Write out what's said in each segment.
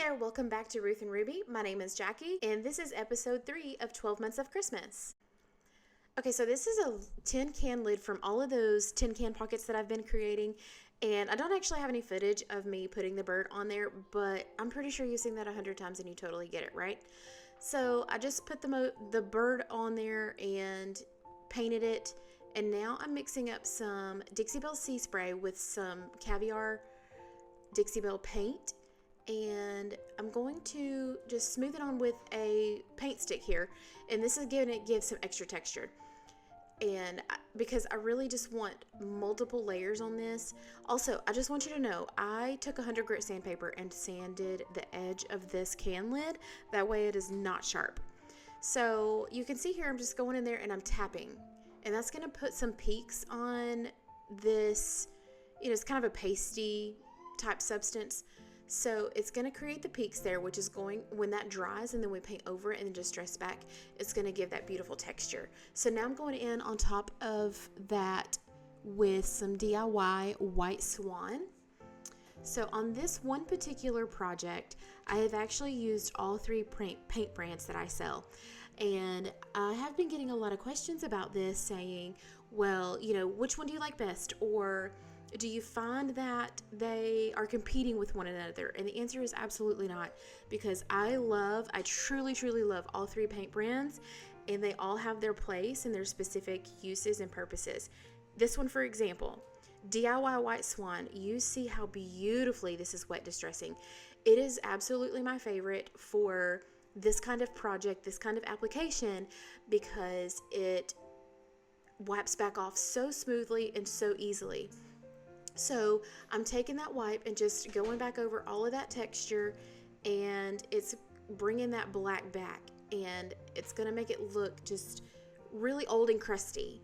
there, welcome back to Ruth and Ruby. My name is Jackie, and this is episode 3 of 12 Months of Christmas. Okay, so this is a tin can lid from all of those tin can pockets that I've been creating, and I don't actually have any footage of me putting the bird on there, but I'm pretty sure you've seen that 100 times and you totally get it, right? So I just put the bird on there and painted it, and now I'm mixing up some Dixie Belle Sea Spray with some Caviar Dixie Belle paint, and I'm going to just smooth it on with a paint stick here, and this is giving it give some extra texture. And because I really just want multiple layers on this. Also, I just want you to know, I took 100 grit sandpaper and sanded the edge of this can lid. That way it is not sharp. So you can see here, I'm just going in there and I'm tapping. And that's going to put some peaks on this, it's kind of a pasty type substance. So it's going to create the peaks there, which is going, when that dries and then we paint over it and then just dress back, it's going to give that beautiful texture. So now I'm going in on top of that with some DIY White Swan. So on this one particular project, I have actually used all three paint brands that I sell. And I have been getting a lot of questions about this saying, well, which one do you like best? Or do you find that they are competing with one another? And the answer is absolutely not, because I truly, truly love all three paint brands, and they all have their place and their specific uses and purposes. This one, for example, DIY White Swan, you see how beautifully this is wet distressing. It is absolutely my favorite for this kind of project, this kind of application, because it wipes back off so smoothly and so easily. So I'm taking that wipe and just going back over all of that texture, and it's bringing that black back, and it's going to make it look just really old and crusty.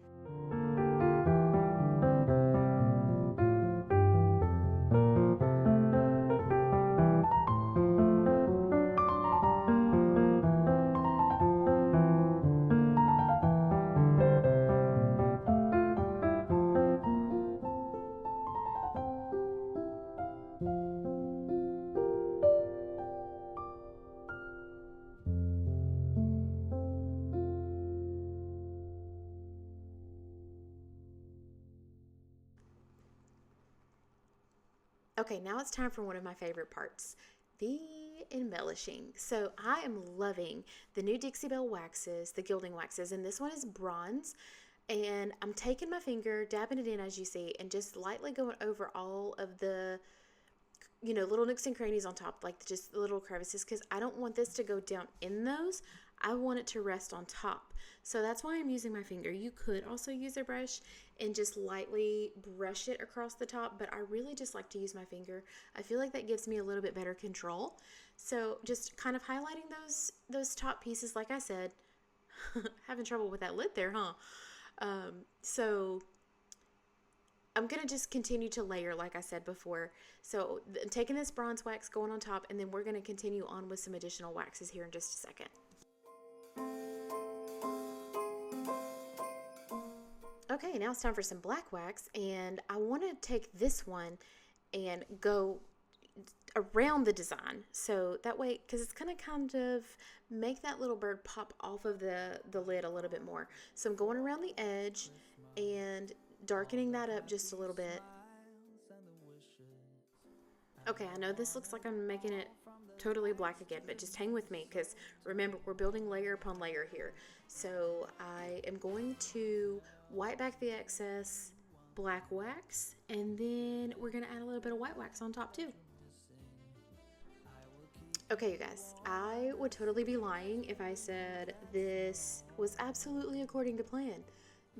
Okay, now it's time for one of my favorite parts, the embellishing. So I am loving the new Dixie Belle waxes, the gilding waxes, and this one is bronze. And I'm taking my finger, dabbing it in as you see, and just lightly going over all of the, little nooks and crannies on top, like just the little crevices, because I don't want this to go down in those. I want it to rest on top. So that's why I'm using my finger. You could also use a brush and just lightly brush it across the top, but I really just like to use my finger. I feel like that gives me a little bit better control. So just kind of highlighting those top pieces, like I said. Having trouble with that lid there, huh? So I'm going to just continue to layer, like I said before. So I'm taking this bronze wax, going on top, and then we're going to continue on with some additional waxes here in just a second. Okay, now it's time for some black wax, and I want to take this one and go around the design. So that way, because it's going to kind of make that little bird pop off of the lid a little bit more. So I'm going around the edge and darkening that up just a little bit. Okay, I know this looks like I'm making it totally black again, but just hang with me, because remember, we're building layer upon layer here. So I am going to wipe back the excess black wax, and then we're going to add a little bit of white wax on top too. Okay, you guys, I would totally be lying if I said this was absolutely according to plan,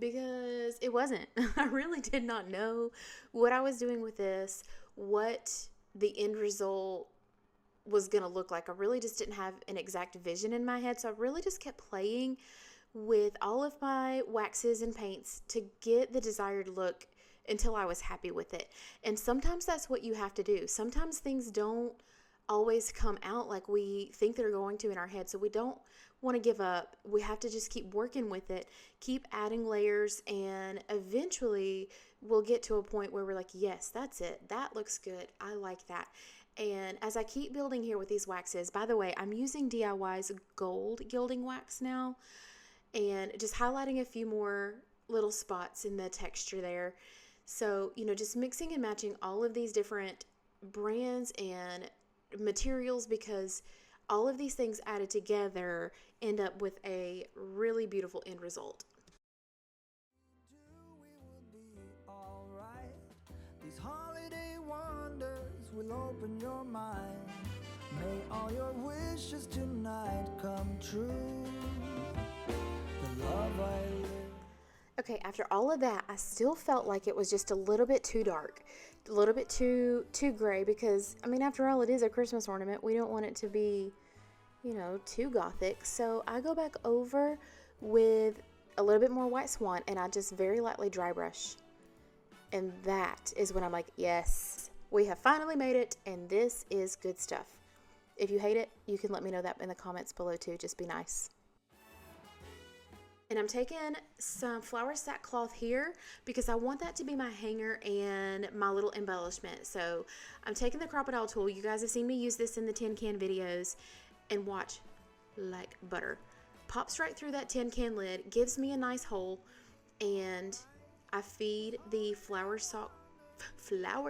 because it wasn't. I really did not know what I was doing with this, what the end result was going to look like. I really just didn't have an exact vision in my head, so I really just kept playing with all of my waxes and paints to get the desired look until I was happy with it. And sometimes that's what you have to do. Sometimes things don't always come out like we think they're going to in our head, so we don't want to give up. We have to just keep working with it, keep adding layers, and eventually we'll get to a point where we're like, yes, that's it. That looks good. I like that. And as I keep building here with these waxes, by the way, I'm using DIY's gold gilding wax now, and just highlighting a few more little spots in the texture there. So, you know, just mixing and matching all of these different brands and materials, because all of these things added together end up with a really beautiful end result. These holiday wonders will open your mind. May all your wishes tonight come true. The love I live. Okay, after all of that, I still felt like it was just a little bit too dark, a little bit too gray, because, I mean, after all, it is a Christmas ornament. We don't want it to be, you know, too gothic. So I go back over with a little bit more white swan, and I just very lightly dry brush. And that is when I'm like, yes, we have finally made it, and this is good stuff. If you hate it, you can let me know that in the comments below too. Just be nice. And I'm taking some flower sackcloth here because I want that to be my hanger and my little embellishment. So I'm taking the crocodile tool. You guys have seen me use this in the tin can videos, and watch, like butter. Pops right through that tin can lid, gives me a nice hole, and I feed the flower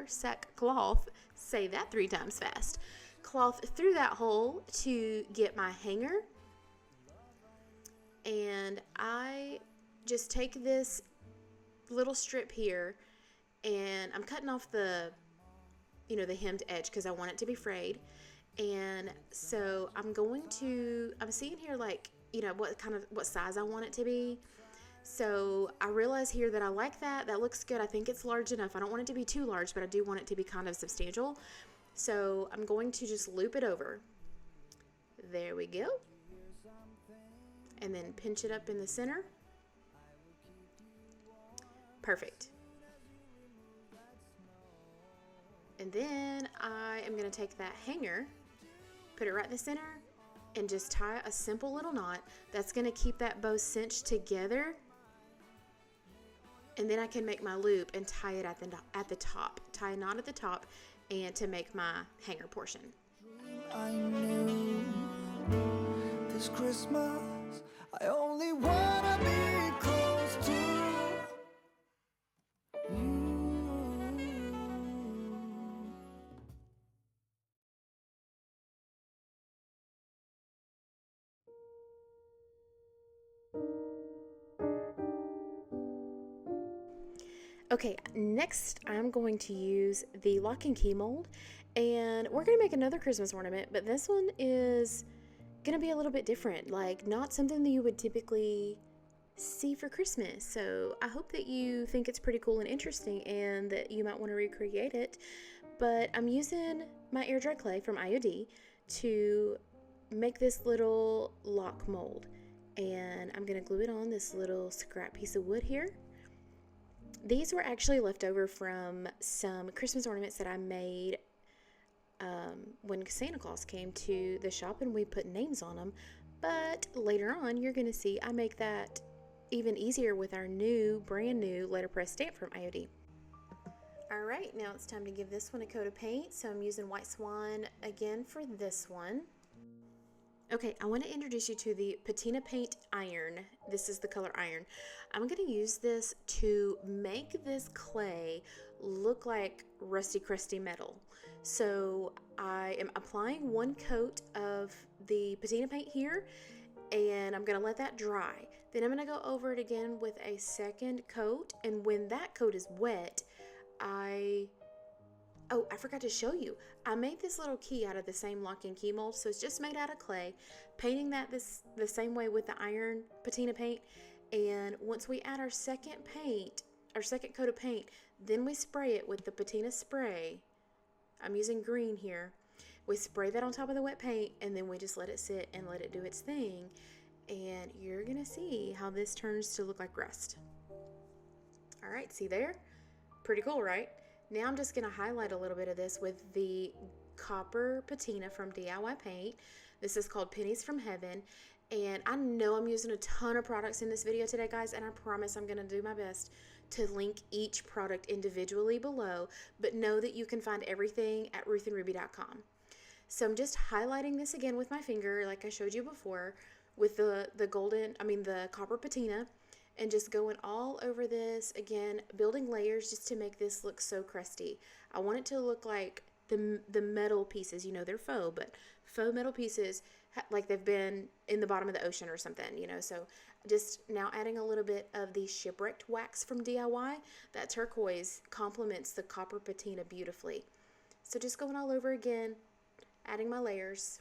sackcloth, say that 3 times fast, cloth through that hole to get my hanger. And I just take this little strip here, and I'm cutting off the, you know, the hemmed edge because I want it to be frayed. And so I'm seeing here, like, you know, what size I want it to be. So I realize here that I like that. That looks good. I think it's large enough. I don't want it to be too large, but I do want it to be kind of substantial. So I'm going to just loop it over. There we go. And then pinch it up in the center. Perfect. And then I am going to take that hanger, put it right in the center, and just tie a simple little knot. That's going to keep that bow cinched together. And then I can make my loop and tie it at the top. Tie a knot at the top, and to make my hanger portion. I knew this Christmas I only wanna be close to you. Okay, next I'm going to use the lock and key mold, and we're going to make another Christmas ornament, but this one is going to be a little bit different, like not something that you would typically see for Christmas. So I hope that you think it's pretty cool and interesting, and that you might want to recreate it. But I'm using my air dry clay from IOD to make this little lock mold, and I'm going to glue it on this little scrap piece of wood here. These were actually left over from some Christmas ornaments that I made when Santa Claus came to the shop, and we put names on them. But later on, you're going to see I make that even easier with our brand new letterpress stamp from IOD. Alright, now it's time to give this one a coat of paint. So I'm using White Swan again for this one. Okay, I want to introduce you to the patina paint iron. This is the color iron. I'm going to use this to make this clay look like rusty, crusty metal. So I am applying 1 coat of the patina paint here, and I'm going to let that dry. Then I'm going to go over it again with a 2nd coat, and when that coat is wet, Oh, I forgot to show you. I made this little key out of the same lock and key mold, so it's just made out of clay. Painting that the same way with the iron patina paint, and once we add our second coat of paint, then we spray it with the patina spray. I'm using green here. We spray that on top of the wet paint, and then we just let it sit and let it do its thing, and you're gonna see how this turns to look like rust. All right, see there? Pretty cool, right? Now I'm just going to highlight a little bit of this with the copper patina from DIY Paint. This is called Pennies from Heaven. And I know I'm using a ton of products in this video today, guys, and I promise I'm going to do my best to link each product individually below, but know that you can find everything at ruthandruby.com. So I'm just highlighting this again with my finger like I showed you before with the copper patina, and just going all over this again, building layers just to make this look so crusty. I want it to look like the metal pieces, you know, they're faux, but faux metal pieces like they've been in the bottom of the ocean or something, you know. So just now adding a little bit of the shipwrecked wax from DIY. That turquoise complements the copper patina beautifully. So just going all over again, adding my layers.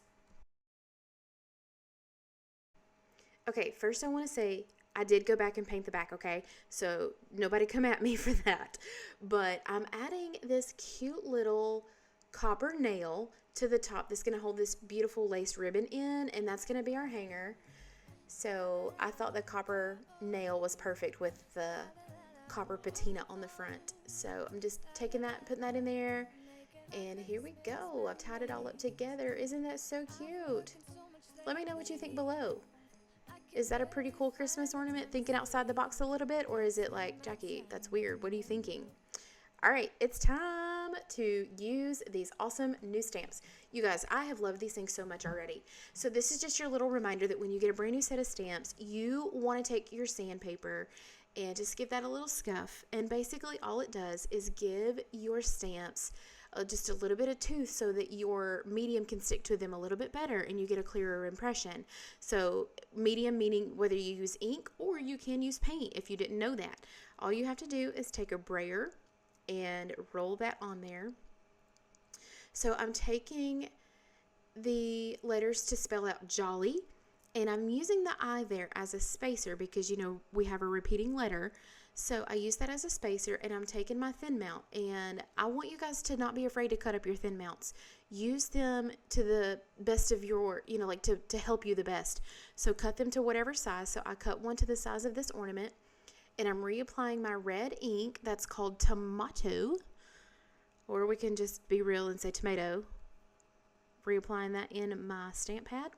Okay, first I want to say I did go back and paint the back, okay? So nobody come at me for that. But I'm adding this cute little copper nail to the top that's going to hold this beautiful lace ribbon in, and that's going to be our hanger. So I thought the copper nail was perfect with the copper patina on the front. So I'm just taking that, putting that in there, and here we go. I've tied it all up together. Isn't that so cute? Let me know what you think below. Is that a pretty cool Christmas ornament, thinking outside the box a little bit? Or is it like, Jackie, that's weird. What are you thinking? All right, it's time to use these awesome new stamps. You guys, I have loved these things so much already. So this is just your little reminder that when you get a brand new set of stamps, you want to take your sandpaper and just give that a little scuff. And basically all it does is give your stamps just a little bit of tooth so that your medium can stick to them a little bit better and you get a clearer impression. So medium meaning whether you use ink or you can use paint if you didn't know that. All you have to do is take a brayer and roll that on there. So I'm taking the letters to spell out jolly, and I'm using the I there as a spacer because, you know, we have a repeating letter. So I use that as a spacer, and I'm taking my thin mount, and I want you guys to not be afraid to cut up your thin mounts. Use them to the best of your, you know, like to help you the best. So cut them to whatever size. So I cut one to the size of this ornament, and I'm reapplying my red ink that's called tomato, or we can just be real and say tomato. Reapplying that in my stamp pad.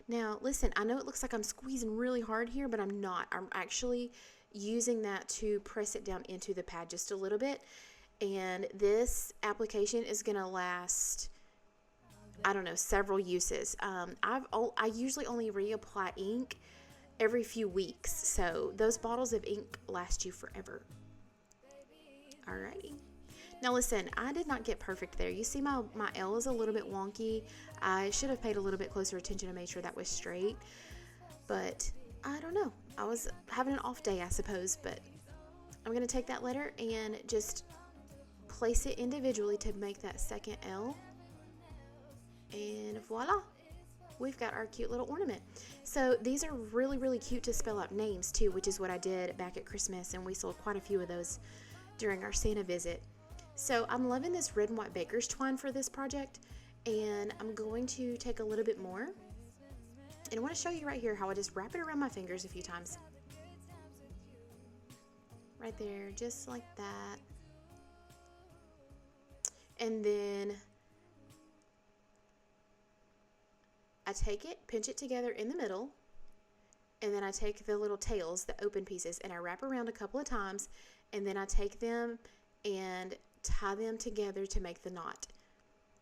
Now listen, I know it looks like I'm squeezing really hard here, but I'm not. I'm actually using that to press it down into the pad just a little bit, and this application is going to last, I don't know, several uses. I usually only reapply ink every few weeks, so those bottles of ink last you forever. Alrighty. Now listen, I did not get perfect there. You see my L is a little bit wonky. I should have paid a little bit closer attention to make sure that was straight, but I don't know. I was having an off day, I suppose, but I'm going to take that letter and just place it individually to make that second L. And voila, we've got our cute little ornament. So these are really, really cute to spell out names too, which is what I did back at Christmas, and we sold quite a few of those during our Santa visit. So I'm loving this red and white baker's twine for this project, and I'm going to take a little bit more. And I want to show you right here how I just wrap it around my fingers a few times. Right there, just like that. And then I take it, pinch it together in the middle, and then I take the little tails, the open pieces, and I wrap around a couple of times, and then I take them and tie them together to make the knot.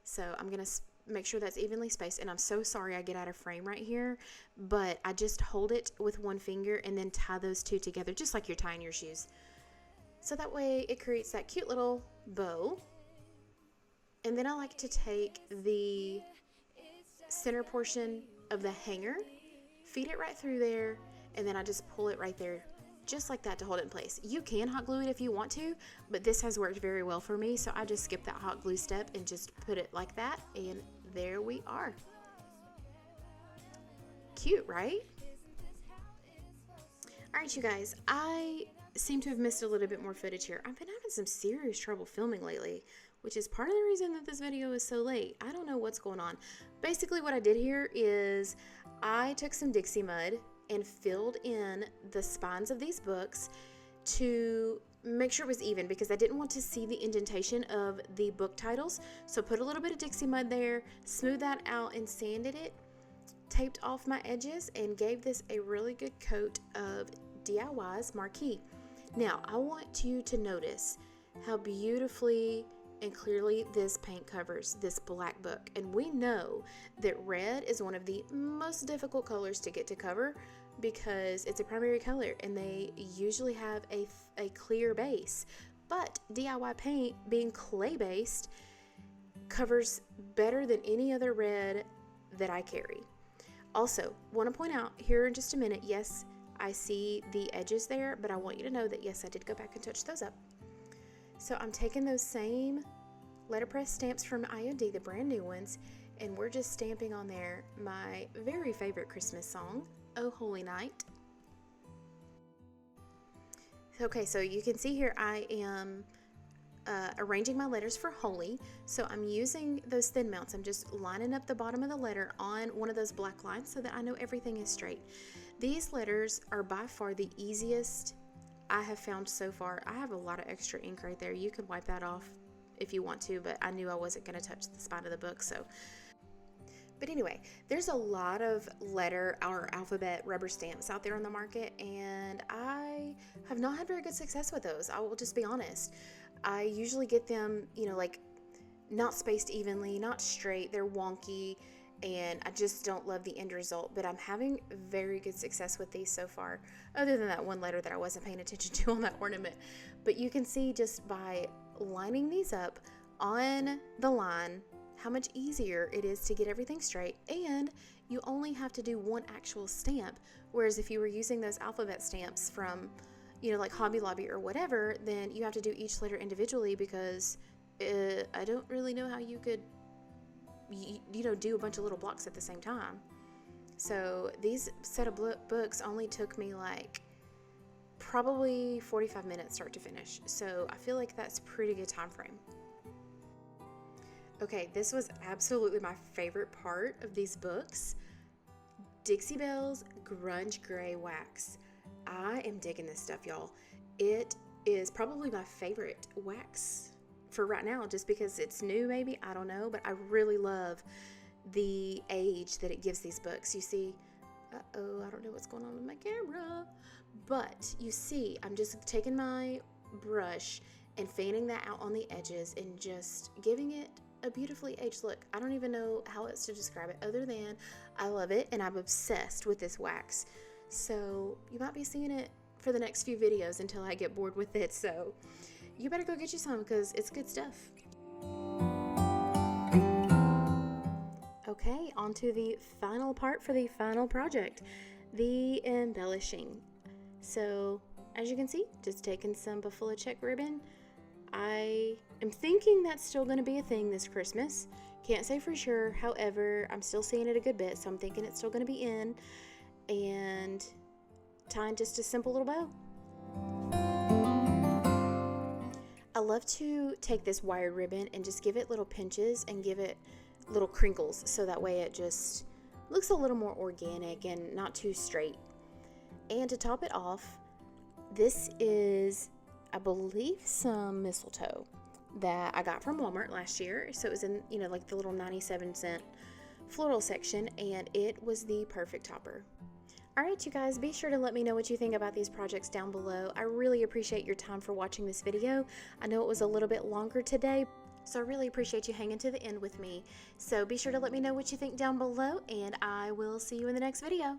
So I'm going to make sure that's evenly spaced, and I'm so sorry I get out of frame right here, but I just hold it with one finger and then tie those two together just like you're tying your shoes. So that way it creates that cute little bow. And then I like to take the center portion of the hanger, feed it right through there, and then I just pull it right there just like that to hold it in place. You can hot glue it if you want to, but this has worked very well for me, so I just skip that hot glue step and just put it like that, and there we are. Cute, right? Alright, you guys, I seem to have missed a little bit more footage here. I've been having some serious trouble filming lately, which is part of the reason that this video is so late. I don't know what's going on. Basically what I did here is I took some Dixie mud and filled in the spines of these books to make sure it was even, because I didn't want to see the indentation of the book titles. So put a little bit of Dixie mud there, smoothed that out and sanded it, taped off my edges, and gave this a really good coat of DIY's Marquee. Now, I want you to notice how beautifully and clearly this paint covers this black book. And we know that red is one of the most difficult colors to get to cover because it's a primary color and they usually have a clear base. But DIY paint, being clay based, covers better than any other red that I carry. Also, want to point out here in just a minute, yes, I see the edges there, but I want you to know that yes, I did go back and touch those up. So I'm taking those same letterpress stamps from IOD, the brand new ones, and we're just stamping on there my very favorite Christmas song, Oh Holy Night. Okay, so you can see here I am arranging my letters for holy. So I'm using those thin mounts. I'm just lining up the bottom of the letter on one of those black lines so that I know everything is straight. These letters are by far the easiest I have found so far. I have a lot of extra ink right there. You can wipe that off if you want to, but I knew I wasn't going to touch the spine of the book, so. But anyway, there's a lot of letter or alphabet rubber stamps out there on the market, and I have not had very good success with those. I will just be honest. I usually get them, like not spaced evenly, not straight. They're wonky, and I just don't love the end result. But I'm having very good success with these so far, other than that one letter that I wasn't paying attention to on that ornament. But you can see just by lining these up on the line how much easier it is to get everything straight, and you only have to do one actual stamp, whereas if you were using those alphabet stamps from like Hobby Lobby or whatever, then you have to do each letter individually because I don't really know how you could do a bunch of little blocks at the same time. So these set of books only took me like probably 45 minutes start to finish, so I feel like that's a pretty good time frame. Okay, this was absolutely my favorite part of these books. Dixie Belle's Grunge Gray Wax. I am digging this stuff, y'all. It is probably my favorite wax for right now, just because it's new, maybe, I don't know, but I really love the age that it gives these books. You see, I don't know what's going on with my camera, but you see, I'm just taking my brush and fanning that out on the edges and just giving it a beautifully aged look. I don't even know how else to describe it other than I love it and I'm obsessed with this wax. So you might be seeing it for the next few videos until I get bored with it. So you better go get you some because it's good stuff. Okay, on to the final part for the final project, the embellishing. So as you can see, just taking some buffalo check ribbon. I am thinking that's still going to be a thing this Christmas. Can't say for sure. However, I'm still seeing it a good bit, so I'm thinking it's still going to be in. And tying just a simple little bow. I love to take this wired ribbon and just give it little pinches and give it little crinkles so that way it just looks a little more organic and not too straight. And to top it off, this is, I believe, some mistletoe that I got from Walmart last year. So it was in, like the little 97-cent floral section, and it was the perfect topper. All right, you guys, be sure to let me know what you think about these projects down below. I really appreciate your time for watching this video. I know it was a little bit longer today, so I really appreciate you hanging to the end with me. So be sure to let me know what you think down below, and I will see you in the next video.